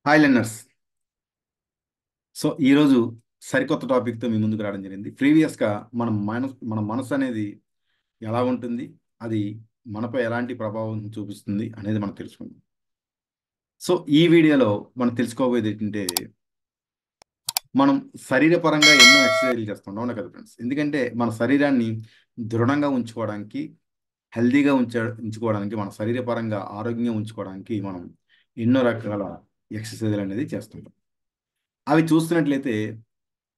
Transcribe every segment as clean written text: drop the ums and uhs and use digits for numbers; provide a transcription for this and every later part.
Hi లెన్నర్స్. ఈరోజు సరికొత్త టాపిక్తో మీ ముందుకు రావడం జరిగింది. ప్రీవియస్గా మన మనసు అనేది ఎలా ఉంటుంది, అది మనపై ఎలాంటి ప్రభావం చూపిస్తుంది అనేది మనం తెలుసుకుందాం. ఈ వీడియోలో మనం తెలుసుకోబోయేది ఏంటంటే, మనం శరీరపరంగా ఎన్నో ఎక్సర్సైజ్లు చేస్తాం, అవునా కదా ఫ్రెండ్స్? ఎందుకంటే మన శరీరాన్ని దృఢంగా ఉంచుకోవడానికి, హెల్దీగా ఉంచుకోవడానికి, మన శరీరపరంగా ఆరోగ్యంగా ఉంచుకోవడానికి మనం ఎన్నో రకాల ఎక్సర్సైజ్లు అనేది చేస్తుంటాం. అవి చూస్తున్నట్లయితే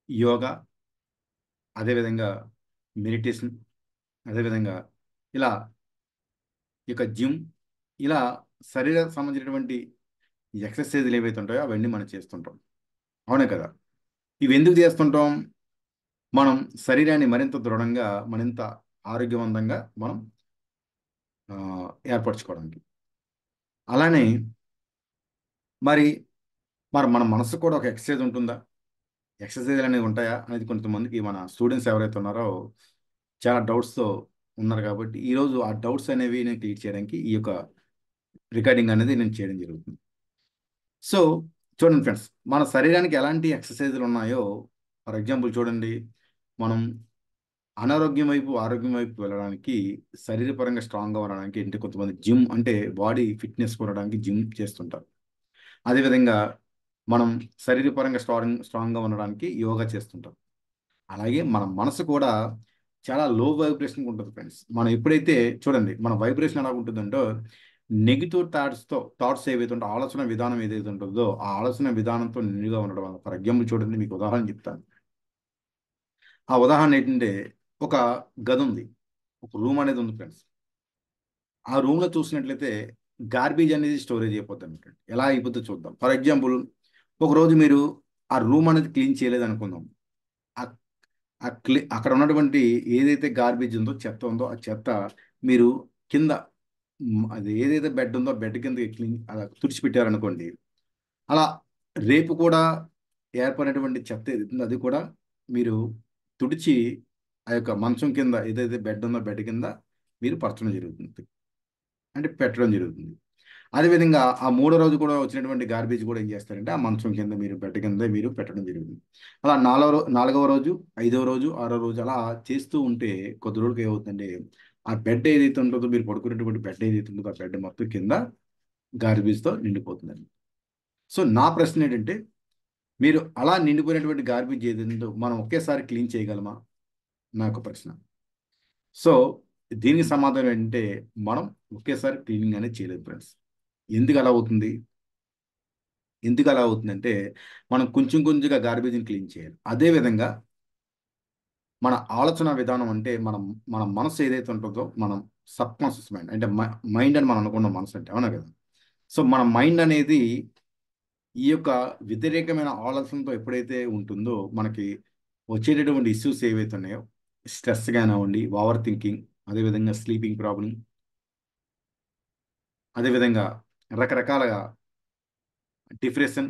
యోగా, అదేవిధంగా మెడిటేషన్, అదేవిధంగా ఇలా జిమ్, ఇలా శరీర సంబంధించినటువంటి ఎక్సర్సైజ్లు ఏవైతే ఉంటాయో అవన్నీ మనం చేస్తుంటాం, అవునే కదా? ఇవి ఎందుకు చేస్తుంటాం? మనం శరీరాన్ని మరింత దృఢంగా, మరింత ఆరోగ్యవంతంగా మనం ఆ, ఏర్పరచుకోవడానికి. అలానే మరి మరి మన మనసు కూడా ఒక ఎక్సర్సైజ్ ఉంటుందా? ఎక్సర్సైజ్లు అనేవి ఉంటాయా అనేది కొంతమందికి, మన స్టూడెంట్స్ ఎవరైతే ఉన్నారో చాలా డౌట్స్తో ఉన్నారు. కాబట్టి ఈరోజు ఆ డౌట్స్ అనేవి నేను క్లియర్ చేయడానికి ఈ యొక్క రికార్డింగ్ అనేది నేను చేయడం జరుగుతుంది. సో చూడండి ఫ్రెండ్స్, మన శరీరానికి ఎలాంటి ఎక్సర్సైజులు ఉన్నాయో, ఫర్ ఎగ్జాంపుల్ చూడండి, మనం అనారోగ్యం వైపు ఆరోగ్యం వైపు వెళ్ళడానికి, శరీరపరంగా స్ట్రాంగ్గా ఉండడానికి అంటే కొంతమంది జిమ్ అంటే బాడీ ఫిట్నెస్ కొనడానికి జిమ్ చేస్తుంటారు. అదేవిధంగా మనం శరీరపరంగా స్ట్రాంగ్గా ఉండడానికి యోగా చేస్తుంటాం. అలాగే మన మనసు కూడా చాలా లో వైబ్రేషన్ ఉంటుంది ఫ్రెండ్స్. మనం ఎప్పుడైతే చూడండి, మన వైబ్రేషన్ ఎలా ఉంటుందంటే, నెగిటివ్ థాట్స్ ఏవైతే ఉంటో, ఆలోచన విధానం ఏదైతే ఉంటుందో ఆ ఆలోచన విధానంతో నిండుగా ఉండడం వల్ల, ఫర్ ఎగ్జాంపుల్ చూడండి, మీకు ఉదాహరణ చెప్తాను. ఆ ఉదాహరణ ఏంటంటే, ఒక గది ఉంది, ఒక రూమ్ అనేది ఉంది ఫ్రెండ్స్. ఆ రూమ్లో చూసినట్లయితే గార్బేజ్ అనేది స్టోరేజ్ అయిపోతుంది అనమాట. ఎలా అయిపోతుందో చూద్దాం. ఫర్ ఎగ్జాంపుల్, ఒక రోజు మీరు ఆ రూమ్ అనేది క్లీన్ చేయలేదు అనుకుందాం. ఆ అక్కడ ఉన్నటువంటి ఏదైతే గార్బేజ్ ఉందో, చెత్త ఉందో, ఆ చెత్త మీరు కింద, అది ఏదైతే బెడ్ ఉందో బెడ్ కింద క్లీన్ అలా తుడిచిపెట్టారనుకోండి. అలా రేపు కూడా ఏర్పడినటువంటి చెత్త ఏదైతుందో అది కూడా మీరు తుడిచి ఆ యొక్క మంచం కింద, ఏదైతే బెడ్ ఉందో బెడ్ కింద మీరు పరచడం జరుగుతుంది, అంటే పెట్టడం జరుగుతుంది. అదేవిధంగా ఆ మూడో రోజు కూడా వచ్చినటువంటి గార్బేజ్ కూడా ఏం చేస్తారంటే ఆ మంచం కింద, మీరు బెడ్ కింద మీరు పెట్టడం జరుగుతుంది. అలా నాలుగవ రోజు, ఐదవ రోజు, ఆరో రోజు అలా చేస్తూ ఉంటే కొద్ది రోజులకి ఏమవుతుందంటే, ఆ బెడ్ ఏదైతే ఉంటుందో, మీరు పడుకునేటువంటి బెడ్ ఏదైతే ఉంటుందో ఆ బెడ్ మొత్తం కింద గార్బేజ్తో నిండిపోతుందండి. నా ప్రశ్న ఏంటంటే, మీరు అలా నిండిపోయినటువంటి గార్బేజ్ ఏదైందో మనం ఒకేసారి క్లీన్ చేయగలమా? నా యొక్క ప్రశ్న. సో దీనికి సమాధానం ఏంటంటే, మనం ఒకేసారి క్లీనింగ్ అనేది చేయలేదు ఫ్రెండ్స్. ఎందుకు అలా అవుతుంది? ఎందుకు అలా అవుతుందంటే, మనం కొంచెం కొంచెంగా గార్బేజ్ని క్లీన్ చేయాలి. అదేవిధంగా మన ఆలోచన విధానం అంటే, మన మనసు ఏదైతే ఉంటుందో, మనం సబ్ కాన్షియస్ మైండ్ అంటే మైండ్ అని మనం అనుకున్న మనసు అంటే, అవునా కదా? మన మైండ్ అనేది ఈ యొక్క వ్యతిరేకమైన ఆలోచనతో ఎప్పుడైతే ఉంటుందో, మనకి వచ్చేటటువంటి ఇష్యూస్ ఏవైతే ఉన్నాయో, స్ట్రెస్ కానివ్వండి, ఓవర్ థింకింగ్, అదేవిధంగా స్లీపింగ్ ప్రాబ్లం, అదేవిధంగా రకరకాలుగా డిప్రెషన్,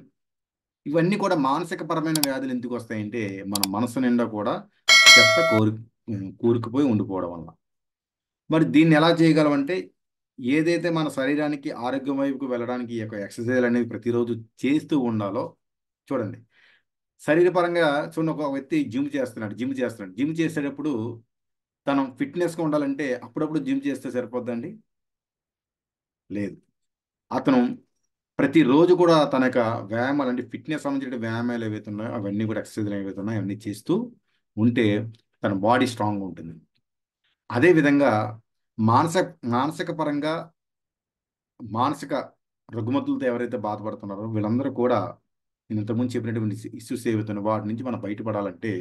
ఇవన్నీ కూడా మానసిక పరమైన వ్యాధులు ఎందుకు వస్తాయంటే, మన మనసు నిండా కూడా చెత్త కూరుకుపోయి ఉండిపోవడం వల్ల. మరి దీన్ని ఎలా చేయగలమంటే, ఏదైతే మన శరీరానికి ఆరోగ్యం వైపుకు వెళ్ళడానికి ఈ యొక్క ఎక్సర్సైజ్ అనేవి ప్రతిరోజు చేస్తూ ఉండాలో, చూడండి, శరీరపరంగా చూడండి, ఒక వ్యక్తి జిమ్ చేసేటప్పుడు తను ఫిట్నెస్గా ఉండాలంటే అప్పుడప్పుడు జిమ్ చేస్తే సరిపోద్దండి? లేదు. అతను ప్రతిరోజు కూడా తన యొక్క వ్యాయామాలు, అంటే ఫిట్నెస్ సంబంధించిన వ్యాయామాలు ఏవైతే ఉన్నాయో అవన్నీ కూడా, ఎక్సర్సైజ్లు ఏవైతే ఉన్నాయో అవన్నీ చేస్తూ ఉంటే తన బాడీ స్ట్రాంగ్గా ఉంటుంది. అదేవిధంగా మానసిక మానసిక పరంగా, మానసిక రుగ్మతులతో ఎవరైతే బాధపడుతున్నారో వీళ్ళందరూ కూడా, నేను ఇంతకుముందు చెప్పినటువంటి ఇష్యూస్ ఏవైతే ఉన్నాయో వాటి నుంచి మనం బయటపడాలంటే,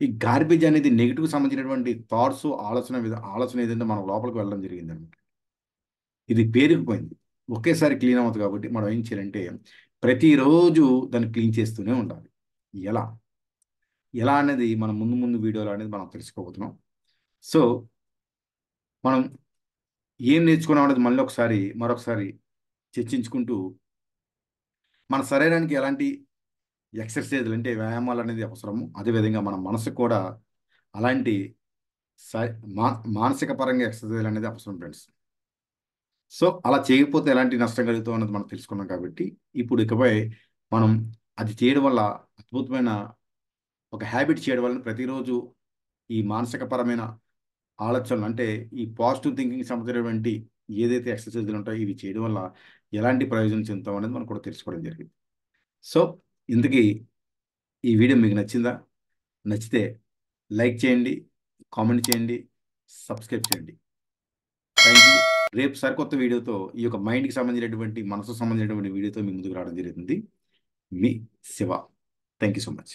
ఈ గార్బేజ్ అనేది నెగిటివ్ సంబంధించినటువంటి థాట్స్, ఆలోచన ఏదైతే మన లోపలికి వెళ్ళడం జరిగిందండి, ఇది పేరుకుపోయింది. ఒకేసారి క్లీన్ అవ్వదు. కాబట్టి మనం ఏం చేయాలంటే, ప్రతిరోజు దాన్ని క్లీన్ చేస్తూనే ఉండాలి. ఎలా ఎలా అనేది మనం ముందు ముందు వీడియోలో అనేది మనం తెలుసుకోబోతున్నాం. సో మనం ఏం నేర్చుకున్నాం అనేది మళ్ళీ మరొకసారి చర్చించుకుంటూ, మన శరీరానికి ఎలాంటి ఎక్సర్సైజ్లు అంటే వ్యాయామాలు అనేది అవసరము, అదేవిధంగా మన మనసుకు కూడా అలాంటి స- మా మానసిక పరంగా ఎక్సర్సైజ్ అనేది అవసరం ఫ్రెండ్స్. సో అలా చేయకపోతే ఎలాంటి నష్టం కలుగుతాం అన్నది మనం తెలుసుకున్నాం కాబట్టి ఇప్పుడు ఇకపై మనం అది చేయడం వల్ల అద్భుతమైన ఒక హ్యాబిట్ చేయడం వల్ల ప్రతిరోజు ఈ మానసికపరమైన ఆలోచనలు అంటే ఈ పాజిటివ్ థింకింగ్ సంబంధించినటువంటి ఏదైతే ఎక్సర్సైజులు ఉంటాయో ఇవి చేయడం వల్ల ఎలాంటి ప్రయోజనం చెందుతాం అనేది మనం కూడా తెలుసుకోవడం జరిగింది. సో ఇందుకీ ఈ వీడియో మీకు నచ్చిందా? నచ్చితే లైక్ చేయండి, కామెంట్ చేయండి, సబ్స్క్రైబ్ చేయండి. Thank you. రేపు సరికొత్త వీడియోతో ఈ యొక్క మైండ్కి సంబంధించినటువంటి మనసుకు సంబంధించినటువంటి వీడియోతో మీ ముందుకు రావడం జరుగుతుంది. మీ Shiva. Thank you so much.